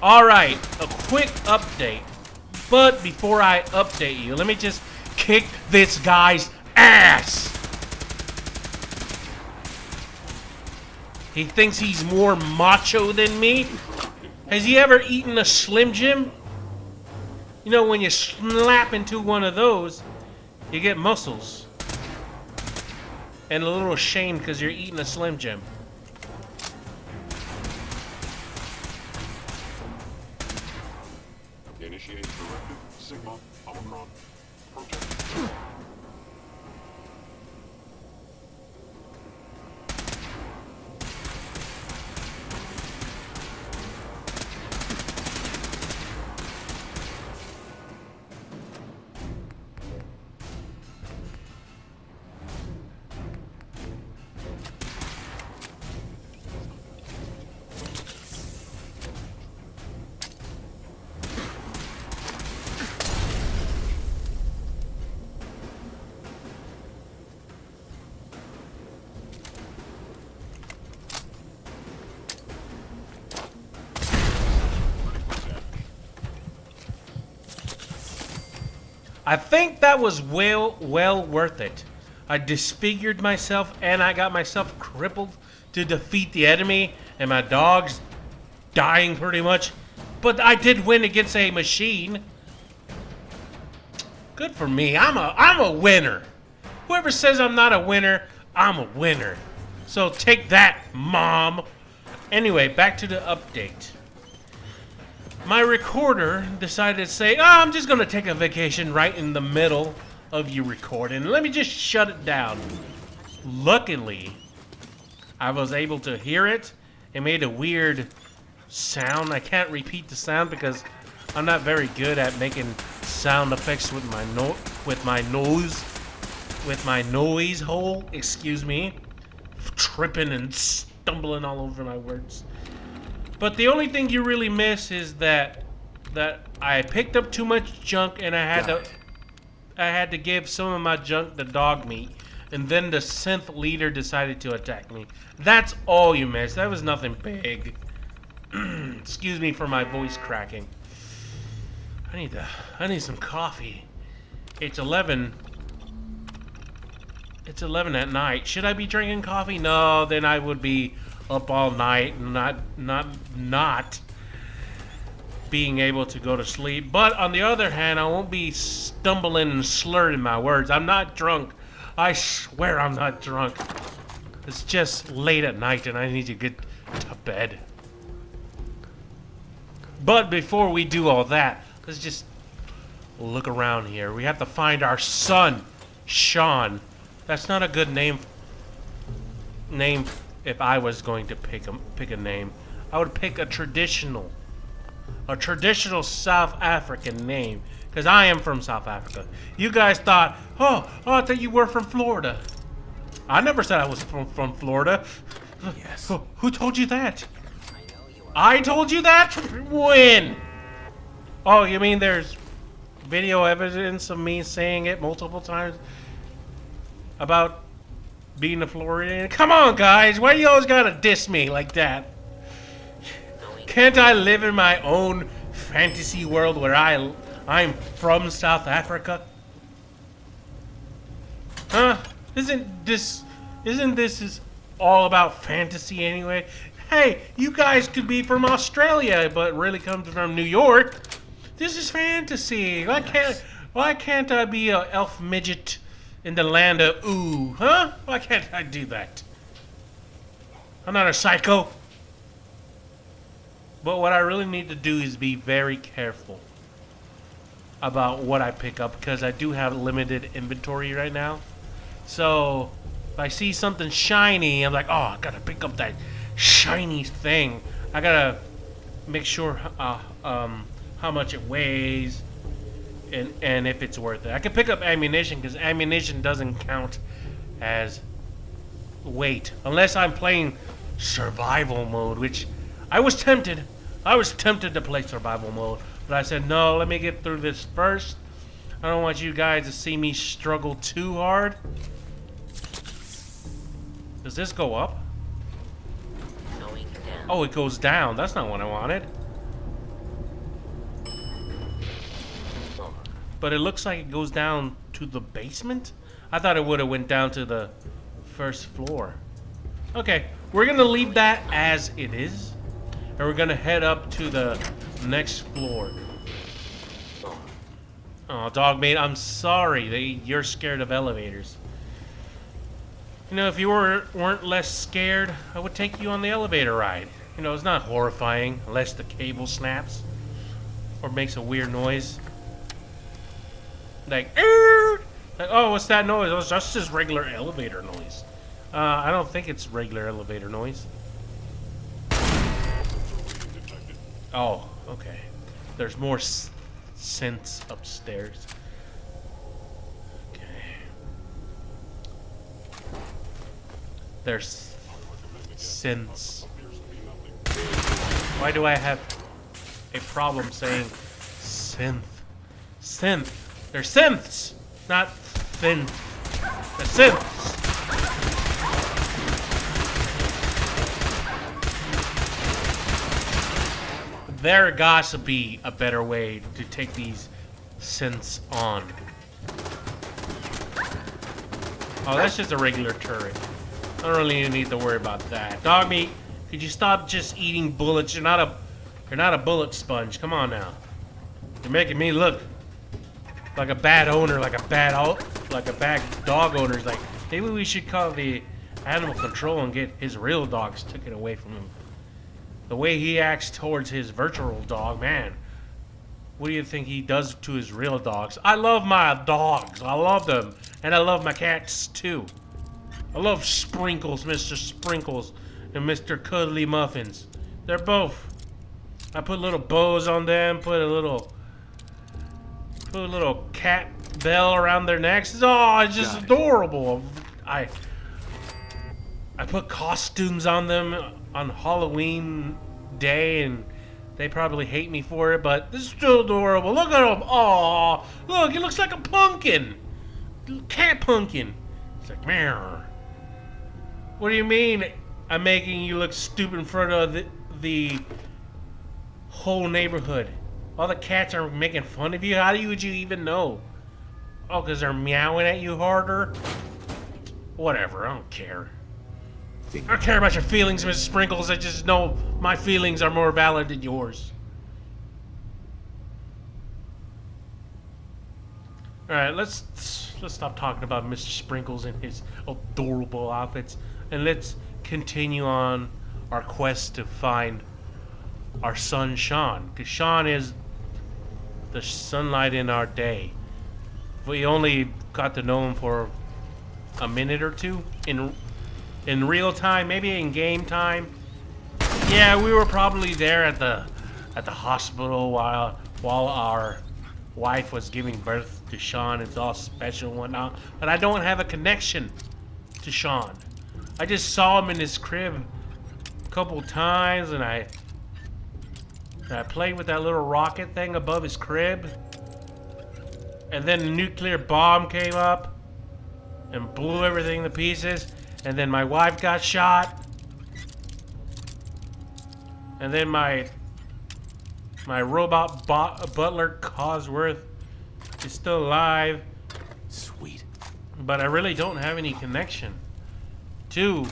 Alright, a quick update. But before I update you, let me just kick this guy's ass. He thinks he's more macho than me. Has he ever eaten a Slim Jim? You know, when you slap into one of those, you get muscles. And a little ashamed because you're eating a Slim Jim. Initiate directive Sigma Omicron. Protect. I think that was well worth it. I disfigured myself and I got myself crippled to defeat the enemy, and my dog's dying pretty much. But I did win against a machine. Good for me. I'm a winner. Whoever says I'm not a winner, I'm a winner. So take that, Mom. Anyway, back to the update. My recorder decided to say, oh, I'm just going to take a vacation right in the middle of you recording. Let me just shut it down. Luckily, I was able to hear it. It made a weird sound. I can't repeat the sound because I'm not very good at making sound effects with my noise hole. Excuse me. Tripping and stumbling all over my words. But the only thing you really miss is that I picked up too much junk and I had to give some of my junk to dog meat, and then the synth leader decided to attack me. That's all you miss. That was nothing big. Excuse me for my voice cracking. I need some coffee. It's 11. It's 11 at night. Should I be drinking coffee? No, then I would be up all night and not being able to go to sleep. But on the other hand, I won't be stumbling and slurring my words. I'm not drunk. I swear I'm not drunk. It's just late at night and I need to get to bed. But before we do all that, let's just look around here. We have to find our son, Sean. That's not a good name if I was going to pick a name. I would pick a traditional South African name, because I am from South Africa. You guys thought, oh, I thought you were from Florida. I never said I was from Florida. Yes. Who told you that? I told you that? When? Oh, you mean there's video evidence of me saying it multiple times about being a Floridian? Come on, guys. Why do you always gotta diss me like that? Can't I live in my own fantasy world where I'm from South Africa? Huh? Isn't this is all about fantasy anyway? Hey, you guys could be from Australia, but really come from New York. This is fantasy. Why can't I be an elf midget in the land of ooh, huh? Why can't I do that? I'm not a psycho. But what I really need to do is be very careful about what I pick up, because I do have limited inventory right now. So if I see something shiny, I'm like, oh, I gotta pick up that shiny thing. I gotta make sure how much it weighs and if it's worth it. I can pick up ammunition because ammunition doesn't count as weight unless I'm playing survival mode, which I was tempted to play survival mode, but I said no, let me get through this first. I don't want you guys to see me struggle too hard. Does this go up? Going down. Oh, it goes down. That's not what I wanted. But it looks like it goes down to the basement? I thought it would have went down to the first floor. Okay, we're gonna leave that as it is. And we're gonna head up to the next floor. Oh, dog mate, I'm sorry that you're scared of elevators. You know, if you weren't less scared, I would take you on the elevator ride. You know, it's not horrifying unless the cable snaps or makes a weird noise. Like, oh, what's that noise? Oh, it's just regular elevator noise. I don't think it's regular elevator noise. Oh, okay. There's more synths upstairs. Okay. There's synths. Why do I have a problem saying synth? Synth. They're synths, not thin. They're synths. There got to be a better way to take these synths on. Oh, that's just a regular turret. I don't really need to worry about that. Dog meat, could you stop just eating bullets? You're not a bullet sponge. Come on now. You're making me look like a bad owner, like a bad dog owner. Like, maybe we should call the animal control and get his real dogs taken away from him. The way he acts towards his virtual dog, man. What do you think he does to his real dogs? I love my dogs. I love them. And I love my cats, too. I love Sprinkles, Mr. Sprinkles, and Mr. Cuddly Muffins. They're both. I put little bows on them, put a little cat bell around their necks. Oh, it's just adorable. I put costumes on them on Halloween day, and they probably hate me for it, but this is still adorable. Look at him. Oh, look, he looks like a pumpkin. Cat pumpkin. It's like, meow. What do you mean I'm making you look stupid in front of the whole neighborhood? All the cats are making fun of you? How would you even know? Oh, because they're meowing at you harder? Whatever, I don't care. I don't care about your feelings, Mrs. Sprinkles. I just know my feelings are more valid than yours. Alright, let's stop talking about Mr. Sprinkles and his adorable outfits, and let's continue on our quest to find our son Sean, because Sean is the sunlight in our day. We only got to know him for a minute or two in real time, maybe in game time. Yeah, we were probably there at the hospital while our wife was giving birth to Sean. It's all special and whatnot, but I don't have a connection to Sean. I just saw him in his crib a couple times, and I played with that little rocket thing above his crib, and then the nuclear bomb came up and blew everything to pieces, and then my wife got shot, and then my robot butler Cosworth is still alive. Sweet. But I really don't have any connection to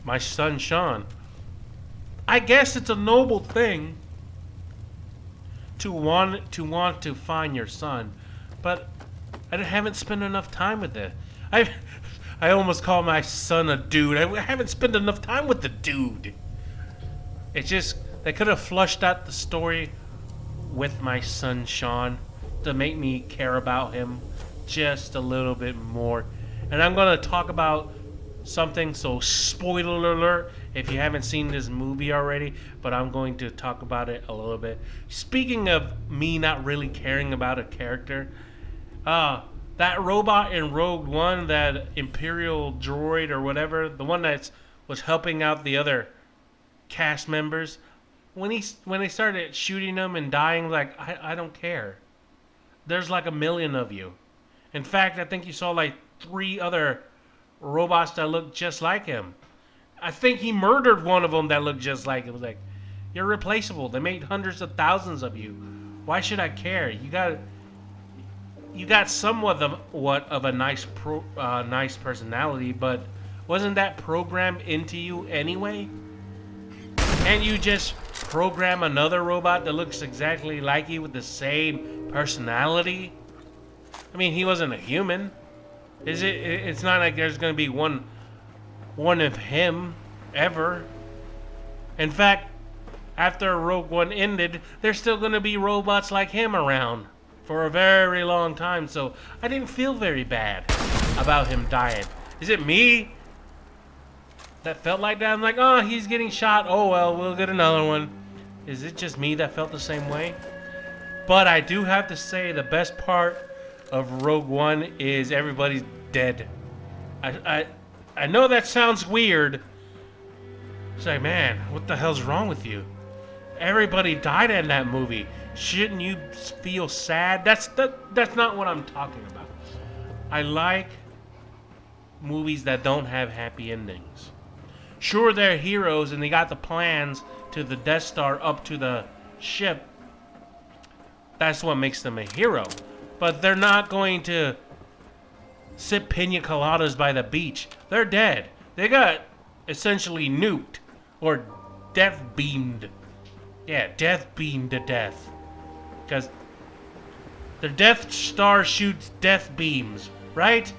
my son Sean. I guess it's a noble thing to want to find your son, but I haven't spent enough time with it. I almost call my son a dude. I haven't spent enough time with the dude. It's just, they could have flushed out the story with my son Sean to make me care about him just a little bit more. And I'm going to talk about something, so spoiler alert if you haven't seen this movie already, but I'm going to talk about it a little bit. Speaking of me not really caring about a character, that robot in Rogue One, that Imperial droid or whatever, the one that was helping out the other cast members, when they started shooting them and dying, like, I don't care. There's like a million of you. In fact, I think you saw like 3 other robots that look just like him. I think he murdered one of them that looked just like it. Was like, you're replaceable. They made hundreds of thousands of you. Why should I care? You got somewhat of a nice nice personality, but wasn't that programmed into you anyway? Can't you just program another robot that looks exactly like you with the same personality? I mean, he wasn't a human. Is it? It's not like there's gonna be one of him ever. In fact, after Rogue One ended, there's still gonna be robots like him around for a very long time. So I didn't feel very bad about him dying. Is it me that felt like that? I'm like, oh, he's getting shot. Oh well, we'll get another one. Is it just me that felt the same way? But I do have to say the best part of Rogue One is everybody's dead. I know that sounds weird. It's like, man, what the hell's wrong with you? Everybody died in that movie. Shouldn't you feel sad? That's not what I'm talking about. I like movies that don't have happy endings. Sure, they're heroes and they got the plans to the Death Star up to the ship. That's what makes them a hero. But they're not going to sip pina coladas by the beach. They're dead. They got essentially nuked or death beamed. Yeah, death beamed to death. Because the Death Star shoots death beams, right?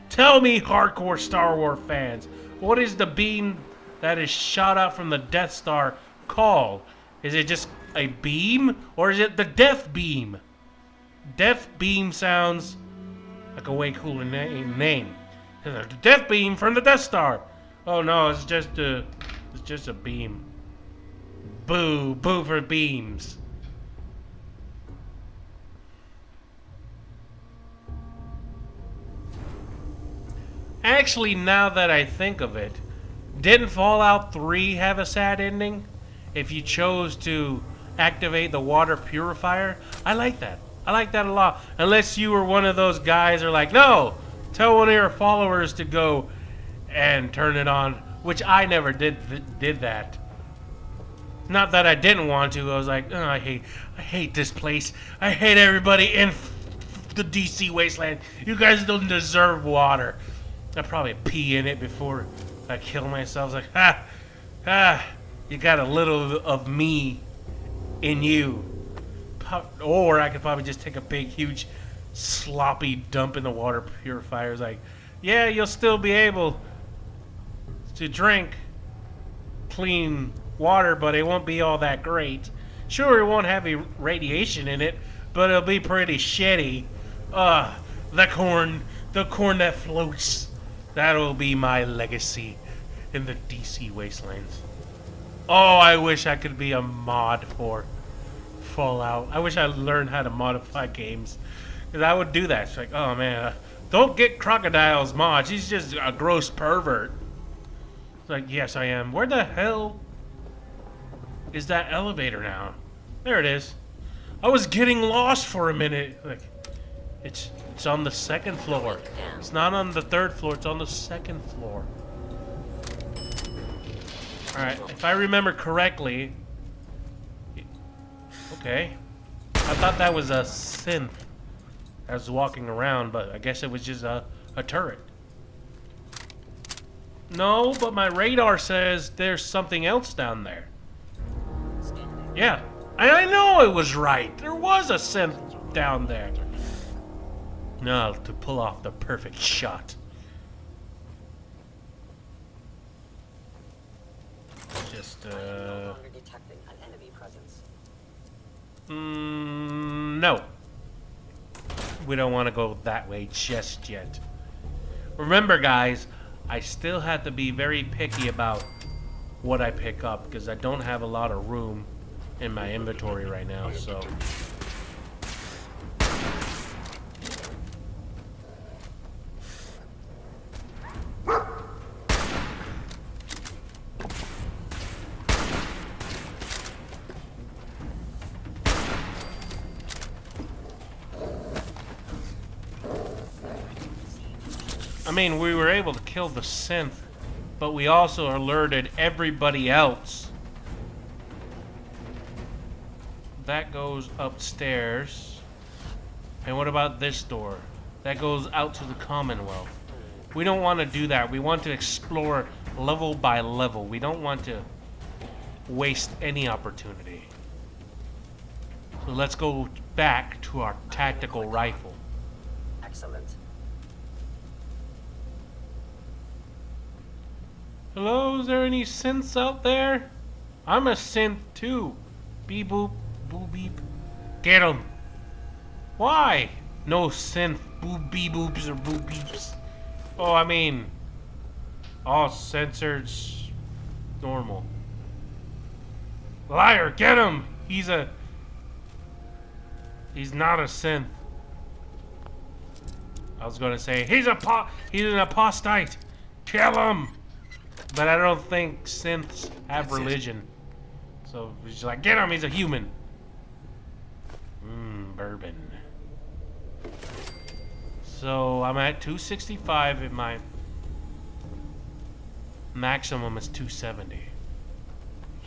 Tell me, hardcore Star Wars fans, what is the beam that is shot out from the Death Star called? Is it just a beam, or is it the Death Beam? Death Beam sounds like a way cooler name. The Death Beam from the Death Star. Oh no, it's just a beam. Boo, boo for beams. Actually, now that I think of it, didn't Fallout 3 have a sad ending? If you chose to activate the water purifier? I like that. I like that a lot. Unless you were one of those guys who are like, no, tell one of your followers to go and turn it on, which I never did that. Not that I didn't want to. I was like, oh, I hate this place. I hate everybody in the DC wasteland. You guys don't deserve water. I'd probably pee in it before I kill myself. It's like, you got a little of me in you. Or I could probably just take a big, huge, sloppy dump in the water purifier. It's like, yeah, you'll still be able to drink clean water, but it won't be all that great. Sure, it won't have any radiation in it, but it'll be pretty shitty. The corn that floats. That'll be my legacy in the DC wastelands. Oh, I wish I could be a mod for Fallout. I wish I learned how to modify games, because I would do that. It's like, oh man, don't get Crocodile's mods. He's just a gross pervert. It's like, yes, I am. Where the hell is that elevator now? There it is. I was getting lost for a minute. Like, it's on the second floor. It's not on the third floor. It's on the second floor. All right, if I remember correctly. Okay. I thought that was a synth that was walking around, but I guess it was just a turret. No, but my radar says there's something else down there. Yeah, I know it was right. There was a synth down there. No, to pull off the perfect shot. Just, no. We don't want to go that way just yet. Remember, guys, I still have to be very picky about what I pick up, because I don't have a lot of room in my inventory right now, so... I mean, we were able to kill the synth but we also alerted everybody else. That goes upstairs. And what about this door? That goes out to the Commonwealth. We don't want to do that. We want to explore level by level. We don't want to waste any opportunity. So let's go back to our tactical rifle. Excellent. Hello, is there any synths out there? I'm a synth too. Beep boop, boop beep. Get 'em. Why? No synth boop beep boops or boop beeps. Oh, I mean, all sensors normal. Liar, get him! He's not a synth. I was gonna say he's an apostate. Kill him! But I don't think synths have religion. So he's like, get him, he's a human. Bourbon. So I'm at 265 and my maximum is 270.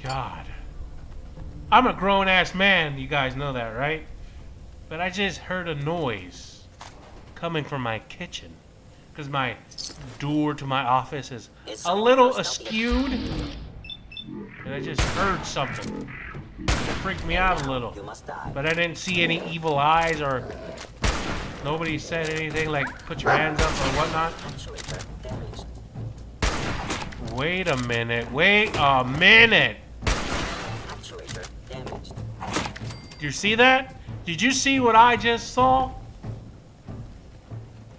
God. I'm a grown ass man, you guys know that, right? But I just heard a noise coming from my kitchen. Because my door to my office is a little askewed. And I just heard something. It freaked me out a little. You must die. But I didn't see any evil eyes or nobody said anything like put your hands up or whatnot. Actuator damaged. Wait a minute. Wait a minute. Actuator damaged. Did you see that? Did you see what I just saw?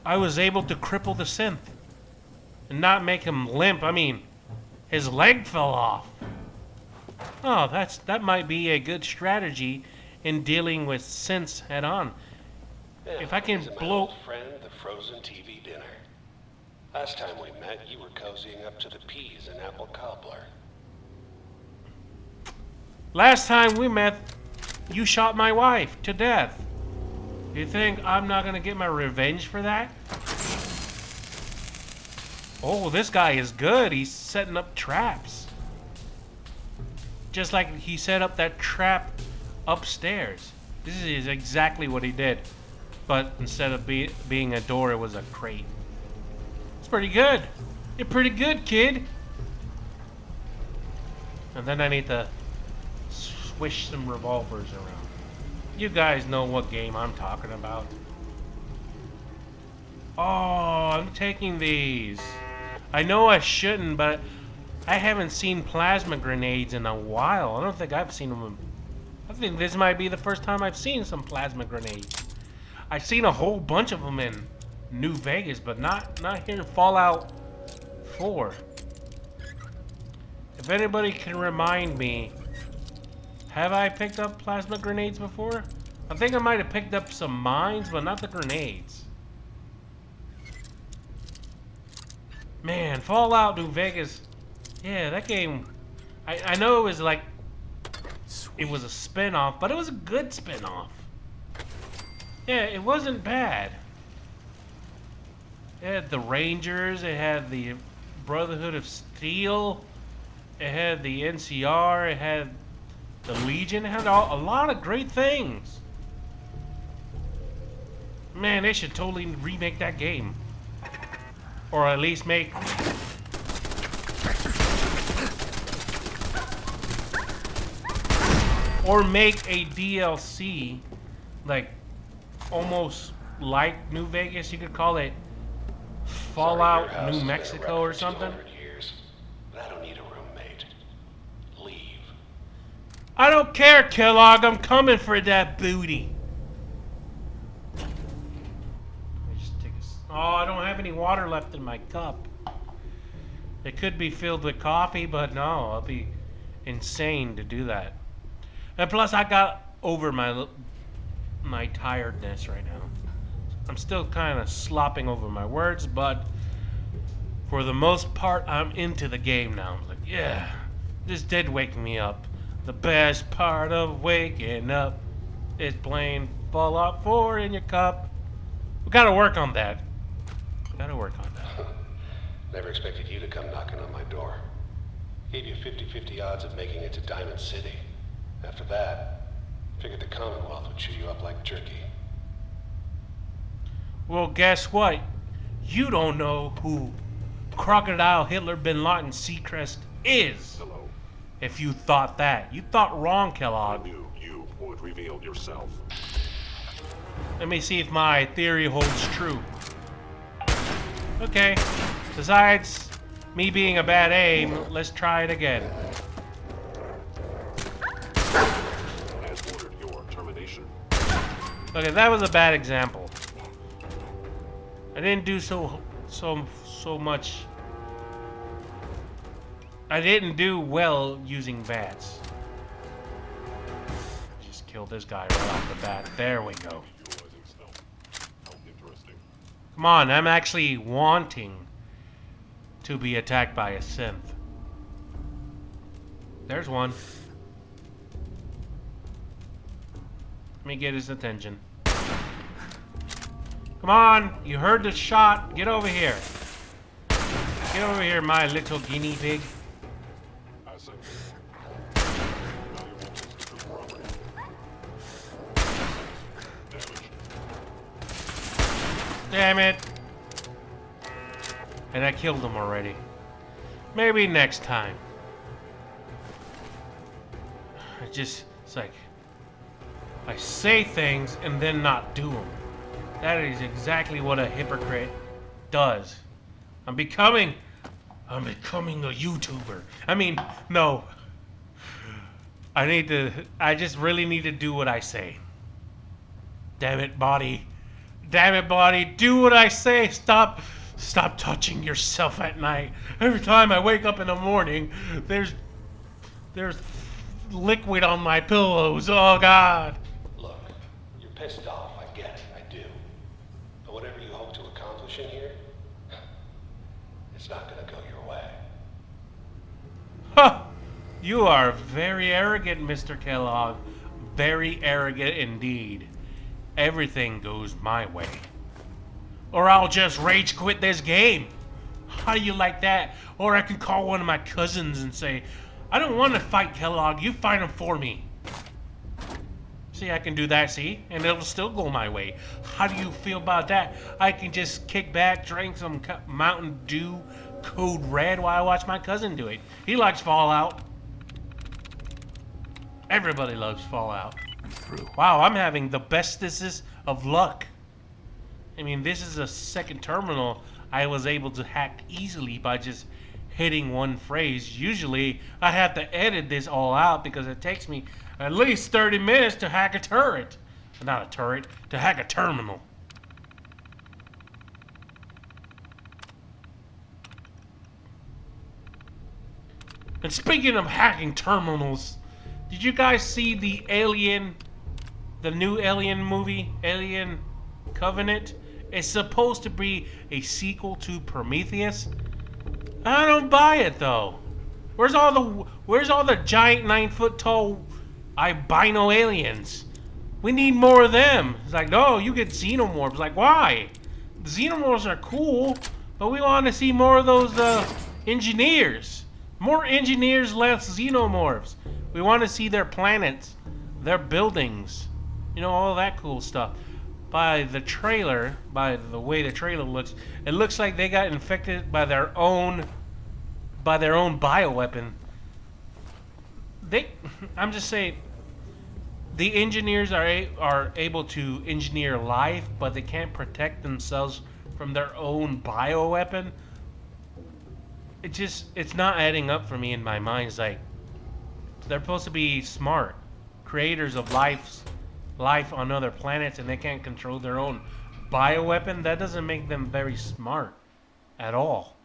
I was able to cripple the synth and not make him limp. I mean, his leg fell off. Oh, that might be a good strategy in dealing with synths head on. If I can He's my blow... old friend, the frozen TV dinner. Last time we met, you were cozying up to the peas and apple cobbler. Last time we met, you shot my wife to death. You think I'm not gonna get my revenge for that? Oh, this guy is good. He's setting up traps. Just like he set up that trap upstairs. This is exactly what he did. But instead of being a door, it was a crate. It's pretty good. You're pretty good, kid. And then I need to swish some revolvers around. You guys know what game I'm talking about. Oh, I'm taking these. I know I shouldn't, but I haven't seen plasma grenades in a while. I don't think I've seen them. I think this might be the first time I've seen some plasma grenades. I've seen a whole bunch of them in New Vegas, but not here in Fallout 4. If anybody can remind me, have I picked up plasma grenades before? I think I might have picked up some mines, but not the grenades. Man, Fallout New Vegas. Yeah, that game. I know it was like... It was a spin-off, but it was a good spin-off. Yeah, it wasn't bad. It had the Rangers, it had the Brotherhood of Steel, it had the NCR, it had the Legion, it had a lot of great things. Man, they should totally remake that game. Or at least make... Or make a DLC, like, almost like New Vegas, you could call it Fallout Sorry, your house New has been Mexico or around for something. 200 years, but I don't need a roommate. Leave. I don't care, Kellogg, I'm coming for that booty. Let me just take a... Oh, I don't have any water left in my cup. It could be filled with coffee, but no, I'll be insane to do that. And plus, I got over my tiredness right now. I'm still kind of slopping over my words, but for the most part, I'm into the game now. I'm like, yeah, this did wake me up. The best part of waking up is playing Fallout 4 in your cup. We gotta work on that. We gotta work on that. Never expected you to come knocking on my door. Gave you 50-50 odds of making it to Diamond City. After that, figured the Commonwealth would chew you up like jerky. Well, guess what? You don't know who Crocodile Hitler Bin Laden Seacrest is. Hello. If you thought that. You thought wrong, I Kellogg. knew you would reveal yourself. Let me see if my theory holds true. Okay. Besides me being a bad aim, let's try it again. Has ordered your termination. Okay, that was a bad example. I didn't do so much. I didn't do well using bats. Just kill this guy right off the bat. There we go. Utilizing stealth. How interesting. Come on, I'm actually wanting to be attacked by a synth. There's one. Let me get his attention. Come on, you heard the shot. Get over here. Get over here, my little guinea pig. Asset. Valuable institute property. Damage. Damn it. And I killed him already. Maybe next time. It's like, I say things and then not do them. That is exactly what a hypocrite does. I'm becoming a YouTuber. I mean, no. I just really need to do what I say. Damn it, body. Damn it, body. Do what I say. Stop touching yourself at night. Every time I wake up in the morning, there's liquid on my pillows. Oh, God. Look, you're pissed off, I get it, I do. But whatever you hope to accomplish in here, it's not gonna go your way. Huh. You are very arrogant, Mr. Kellogg. Very arrogant indeed. Everything goes my way. Or I'll just rage quit this game. How do you like that? Or I can call one of my cousins and say, I don't want to fight Kellogg, you fight him for me. See, I can do that, see? And it'll still go my way. How do you feel about that? I can just kick back, drink some Mountain Dew Code Red while I watch my cousin do it. He likes Fallout. Everybody loves Fallout. Wow, I'm having the bestest of luck. I mean, this is a second terminal I was able to hack easily by just hitting one phrase. Usually, I have to edit this all out because it takes me at least 30 minutes to hack a turret. Not a turret, to hack a terminal. And speaking of hacking terminals, did you guys see the new Alien movie, Alien Covenant? It's supposed to be a sequel to Prometheus. I don't buy it though. Where's all the giant 9-foot tall albino aliens? We need more of them. It's like, no, you get xenomorphs. Like, why? The xenomorphs are cool, but we want to see more of those engineers. More engineers, less xenomorphs. We want to see their planets, their buildings, you know, all that cool stuff. By the trailer, by the way the trailer looks, it looks like they got infected by their own bioweapon. I'm just saying, the engineers are able to engineer life, but they can't protect themselves from their own bioweapon. It's not adding up for me in my mind. It's like, they're supposed to be smart, creators of life on other planets, and they can't control their own bioweapon. That doesn't make them very smart at all.